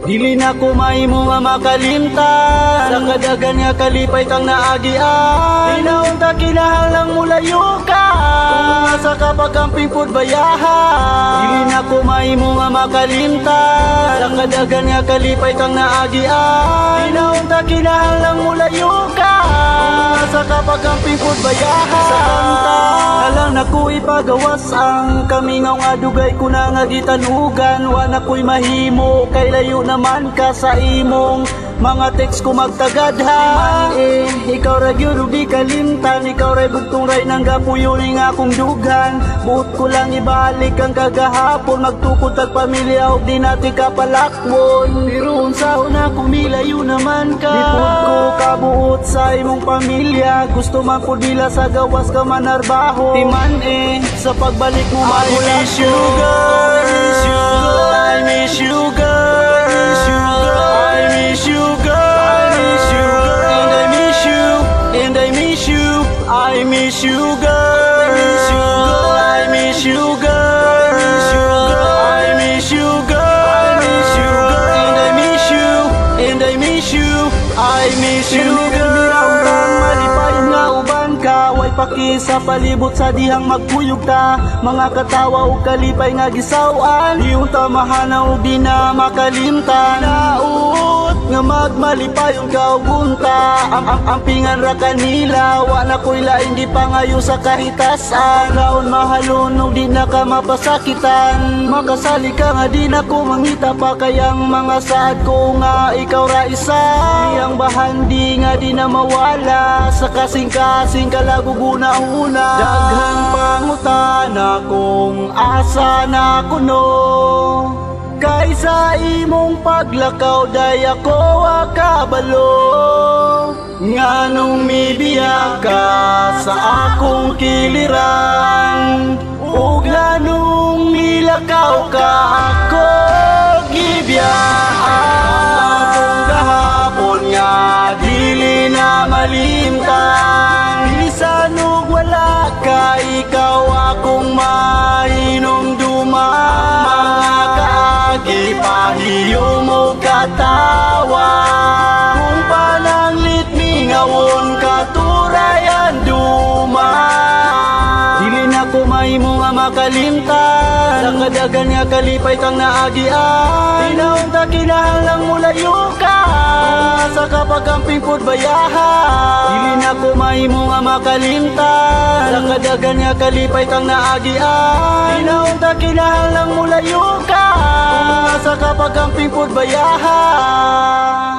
Dili na kumahimo nga makalimtan sa kadagan nga kalipay kang naagian. Tinaon ta kinahanglang mulayo ka kung asa ka pagkamping pud bayahan. Dili na kumahimo nga makalimtan sa kadagan nga kalipay kang naagian. Tinaon ta kinahanglang mulayo ka kung asa ka pagkamping pud bayahan. Sa kanta alang naku ipagawas ang kamingaw nga dugay ko na nga gitanugan. Wa ko'y mahimo kay layo naman ka sa imong mga text ko magtagadha. Ikaw ra gyud di kalimtan, ikaw ra bugtong ray nang gapuyo ning akong dugan. Buot ko lang ibalik ang kagahapon, magtukod tag pamilya og di nati kapalakwon. Pero unsa na kumilayo naman ka, lipod ko kabuot sa imong pamilya. Gusto man pud nila sa gawas ka manarbaho, timan sa pagbalik mo magulat ko. I miss you, girl. I miss you, girl. And I miss you, and I miss you. I miss you, girl. I miss you, girl. I miss you, girl. And I miss you, and I miss you. I miss you, girl. Malipayon nga uban ka, way paki sa palibot sa dihang magkuyog ta. Mga katawa o kalipay nga gisawan, yung tamahana o di na makalimtan. Naut nga magmalipayon ka o bunta, ampingan ra kanila. Wa na ko'y lain di pangayo sa kahitasan. Laon mahalon o di na ka mapasakitan. Makasali ka nga di na ko mangita pa, kayang mga saad ko nga ikaw ra isa. Iyang bahandi nga di na mawala sa kasing-kasing kalaguguna-una. Daghang pangutana kung asa na kuno, kaysa imong paglakaw day ako akabalo. Nganong mibiya ka sa akong kiliran, ug nganong milakaw ka ako gibiyaan. Kung gahapon nga dili na malimtan, bilisan ug wala ka, ikaw akong mainumduman. Mga kaagi pahiyo mo katawa, kung pananglit mingawon katurayan duman. Dili na kumahimo nga makalimtan sa kadagan nga kalipay kang naagian. Tinaon ta kinahanglang mulayo ka kung asa ka pagkamping pud bayahan. Dili na kumahimo nga makalimtan sa kadagan nga kalipay kang naagian. Tinaon ta kinahanglang mulayo ka kung asa ka pagkamping pud bayahan.